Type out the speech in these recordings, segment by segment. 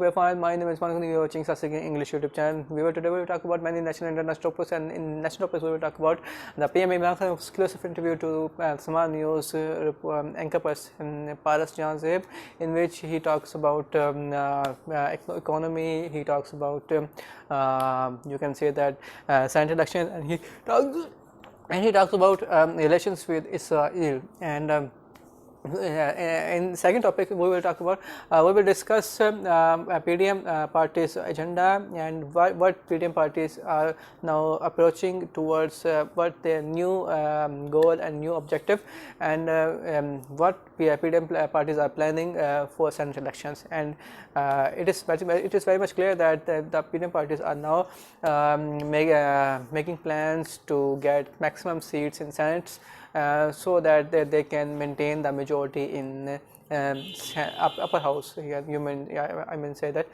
hope you're fine. My name is Imran. You are watching Siasi English YouTube channel. Today we will talk about many national and international topics, and in national topics we will talk about the PM Imran exclusive interview to Usman News anchor person Paras Jehanzeb, in which he talks about economy. He talks about you can say that Senate election, and he talks about relations with Israel. And in second topic we will talk about we will discuss PDM parties agenda and what PDM parties are now approaching towards what their new goal and new objective, and what PDM parties are planning for Senate elections. And it is very much clear that the PDM parties are now making plans to get maximum seats in Senates, so that they can maintain the majority in upper house. I mean say that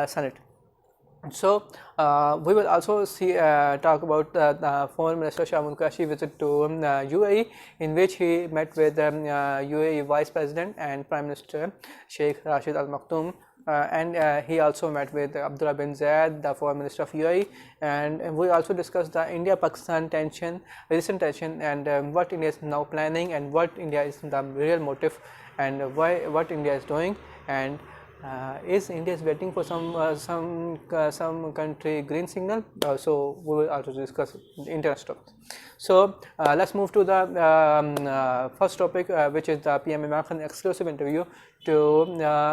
Senate. So we will also talk about the Foreign Minister Shah Munkashi visit to UAE, in which he met with UAE Vice President and Prime Minister Sheikh Rashid Al Maktoum. And he also met with Abdullah bin Zayed, the Foreign Minister of UAE, and we also discussed the India-Pakistan recent tension, and what India is now planning, and what India is the real motive, and what India is doing, and is India is waiting for some country green signal. So we will also discuss international topics. So let's move to the first topic, which is the PM Imran Khan exclusive interview to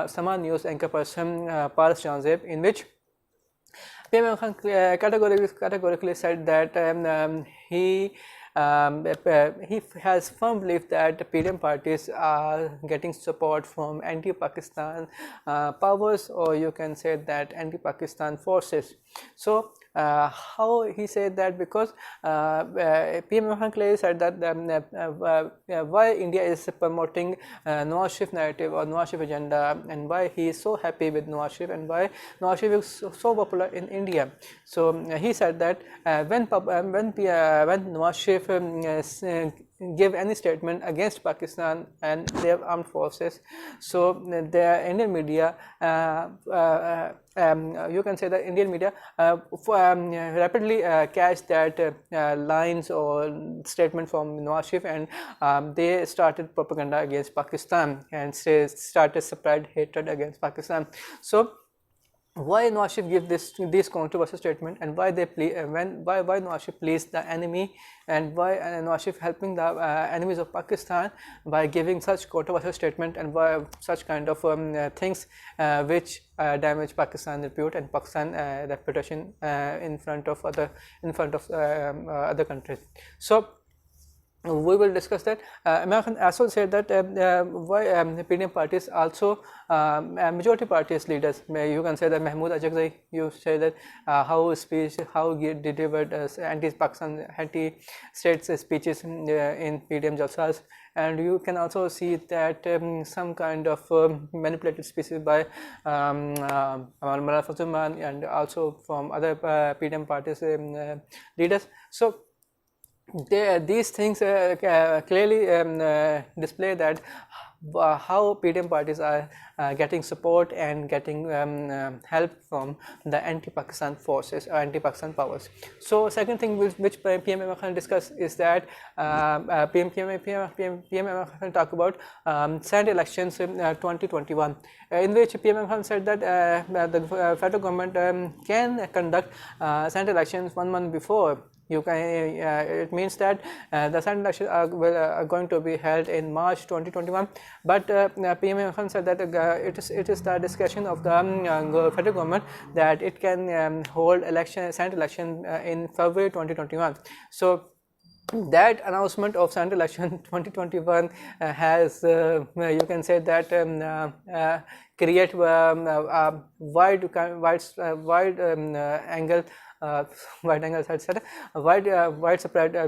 Sama News anchor person Paras Jehanzeb, in which PM Imran Khan categorically said that he has firm belief that PDM parties are getting support from anti-Pakistan powers, or you can say that anti-Pakistan forces. So how he said that? Because PM Imran clearly said that why India is promoting Nawaz Sharif narrative or Nawaz Sharif agenda, and why he is so happy with Nawaz Sharif, and why Nawaz Sharif is so popular in India. So he said that when Nawaz Sharif give any statement against Pakistan and their armed forces, so the Indian media, you can say that Indian media rapidly catch that lines or statement from Nawaz Sharif, and they started propaganda against Pakistan and started spread hatred against Pakistan. So why Nawaz Sharif give this controversial statement, and why why Nawaz Sharif please the enemy, and why Nawaz Sharif helping the enemies of Pakistan by giving such controversial statement, and why such kind of things which damage Pakistan repute and Pakistan reputation in front of other countries. So we will discuss that. Imran Khan also said that why PDM parties also majority parties leaders, you can say that Mahmood Ajagzai, you say that how he delivered anti-Pakistan, anti-state speeches in PDM jalsas, and you can also see that some kind of manipulated speeches by Usman, and also from other PDM parties leaders. So these things clearly display that how PDM parties are getting support and getting help from the anti-Pakistan forces or anti-Pakistan powers. So second thing which PM Imran Khan discuss is that PM Imran Khan talk about Senate elections in 2021, in which PM Imran Khan said that the federal government can conduct Senate elections 1 month before. It means that the Senate elections are going to be held in March 2021, but PM Imran Khan said that it is the discretion of the federal government that it can hold Senate election in February 2021. So that announcement of Senate election 2021 has you can say that create wide angle widespread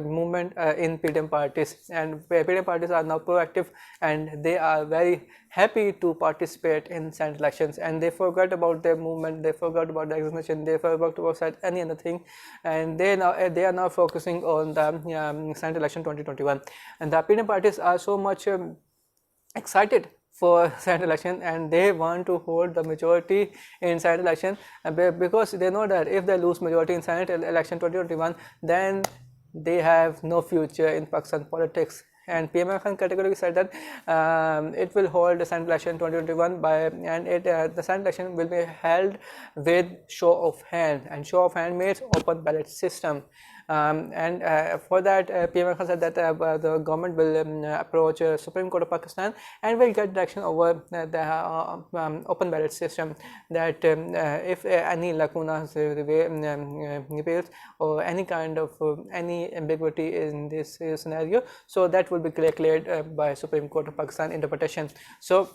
movement in PDM parties, and PDM parties are now proactive, and they are very happy to participate in Senate elections, and they forgot about their movement, they forgot about the examination, they forgot about any other thing, and they are now focusing on the Senate election 2021. And the PDM parties are so much excited for Senate election, and they want to hold the majority in Senate election because they know that if they lose majority in Senate election 2021, then they have no future in Pakistan politics. And PM Khan categorically said that it will hold the Senate election 2021 and the Senate election will be held with show of hand, and show of hand means open ballot system. For that, PM Khan said that the government will approach Supreme Court of Pakistan and will get direction over the open ballot system, that if any lacunas reveals or any kind of any ambiguity in this scenario, so that will be cleared by Supreme Court of Pakistan interpretation. So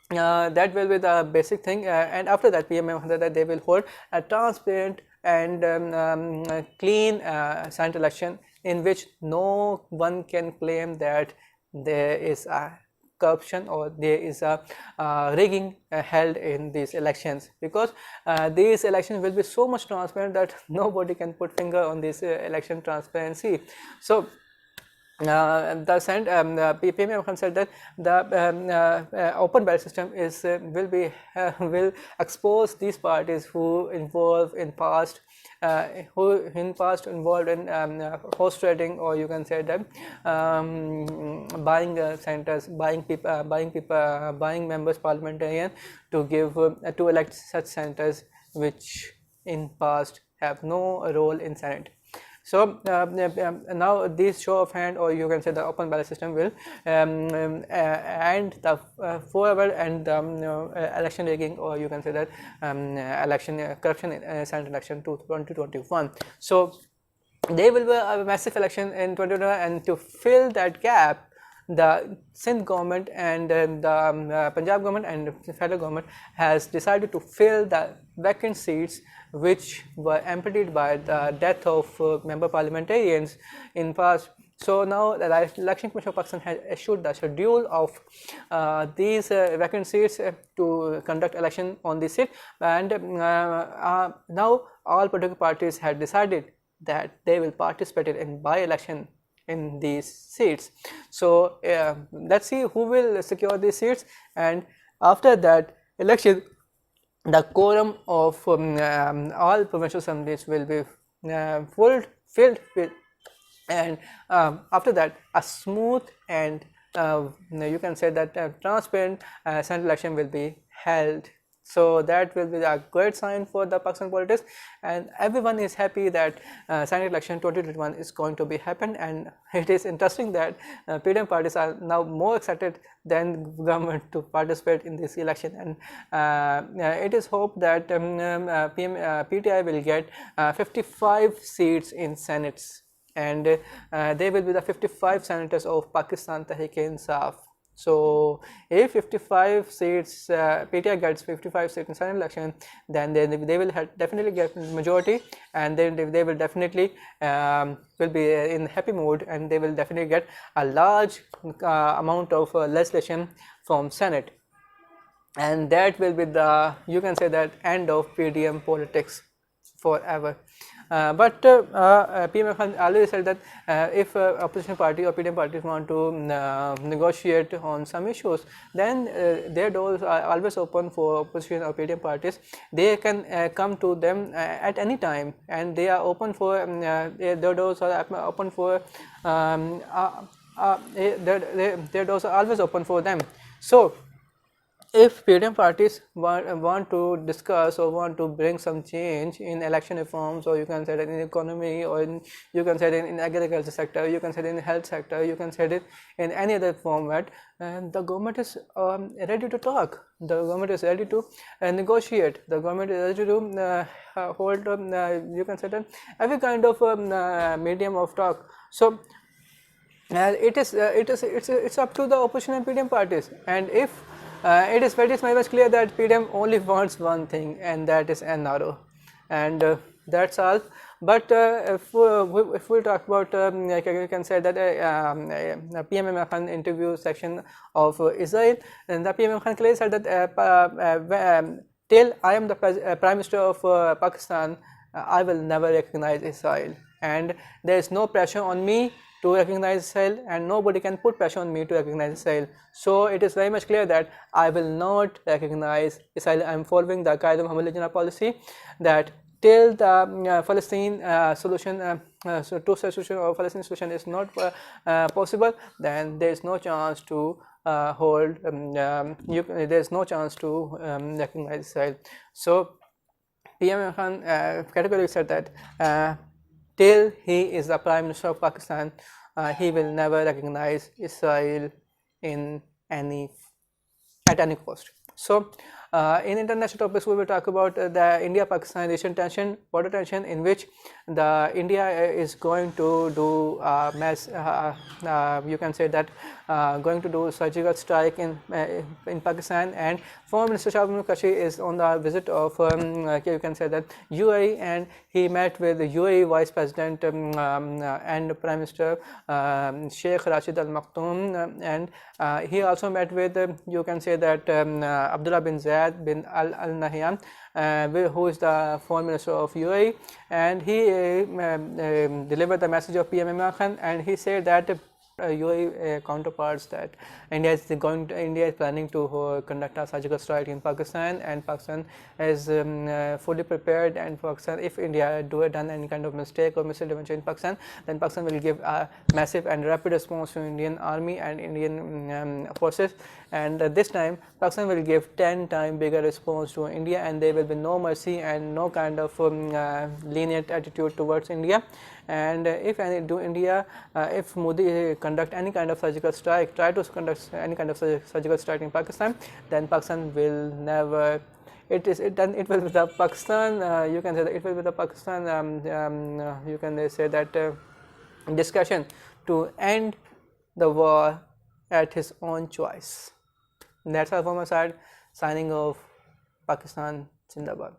that will be the basic thing, and after that PMM said that they will hold a transparent and clean Senate election in which no one can claim that there is a corruption or there is a rigging held in these elections, because these elections will be so much transparent that nobody can put finger on this election transparency. So the PMM Khan said that the open ballot system is will expose these parties who involved in past involved in horse trading, or you can say that buying centers, buying members parliamentarian to give to elect such centers which in past have no role in Senate. So now this show of hand, or you can say the open ballot system, will and the forever and election rigging, or you can say that election corruption in Senate election 2021. So there will be a massive election in 2021, and to fill that gap, the Sindh government and the Punjab government and the federal government has decided to fill the vacant seats which were emptied by the death of member parliamentarians in past. So now the Election Commission of Pakistan has issued the schedule of these vacant seats to conduct election on this seat, and now all political parties had decided that they will participate in by-election in these seats. So let's see who will secure these seats, and after that election the quorum of all provincial assemblies will be filled with, and after that a smooth and you can say that transparent Senate election will be held. So that will be a great sign for the Pakistan politics, and everyone is happy that Senate election 2021 is going to be happen. And it is interesting that PDM parties are now more excited than government to participate in this election, and it is hoped that PTI will get 55 seats in Senates, and they will be the 55 senators of Pakistan Tehreek-e-Insaf. So if 55 seats, PTI gets 55 seats in Senate election, then they will definitely get majority, and then they will definitely will be in happy mood, and they will definitely get a large amount of legislation from Senate, and that will be the, you can say that, end of PDM politics forever. But PM Khan always said that if opposition party or PDM parties want to negotiate on some issues, then their doors are always open for opposition or PDM parties. They can come to them at any time, and they are open for their doors are open for their doors are always open for them. So if PDM parties want to discuss or want to bring some change in election reforms, or you can say that in economy, or you can say that in agriculture sector, you can say that in health sector, you can say it in any other format, the government is ready to talk, the government is ready to negotiate, the government is ready to hold you can say that every kind of medium of talk. So it's up to the opposition and PDM parties, and if it is very much clear that PDM only wants one thing, and that is NRO, and that's all. But if we talk about, you can say that PMM Khan interview section of Israel, and the PMM Khan clearly said that till I am the Prime Minister of Pakistan, I will never recognize Israel, and there is no pressure on me to recognize Israel, and nobody can put pressure on me to recognize Israel. So it is very much clear that I will not recognize Israel. I am following the Qaeda Muhammad Jinnah policy that till the Palestine solution, so two-state solution or Palestine solution is not possible, then there is no chance to there is no chance to recognize Israel. So PM Imran Khan categorically said that till he is the Prime Minister of Pakistan, he will never recognize Israel in any at any cost. So, in international topics, we will talk about the India-Pakistan recent tension, border tension, in which the India is going to do mass. You can say that going to do surgical strike in Pakistan, and former Minister Shahid Kashi is on the visit of you can say that UAE, and he met with the UAE Vice President and Prime Minister Sheikh Rashid Al Maktoum, and he also met with you can say that Abdullah bin Zayed bin Al Nahyan, who is the foreign minister of UAE, and he delivered the message of PM Imran Khan, and he said that UAE counterparts that India is planning to conduct a surgical strike in Pakistan, and Pakistan is fully prepared, and Pakistan, if India done any kind of mistake or misintervention in Pakistan, then Pakistan will give a massive and rapid response to Indian army and Indian forces, and this time Pakistan will give 10 times bigger response to India, and there will be no mercy and no kind of lenient attitude towards India. And if if Modi conduct any kind of surgical strike, try to conduct any kind of surgical strike in Pakistan, then Pakistan will never. It will be the Pakistan. You can say that it will be the Pakistan. You can say that discussion to end the war at his own choice. That's all from my side. Signing off. Pakistan Zindabad.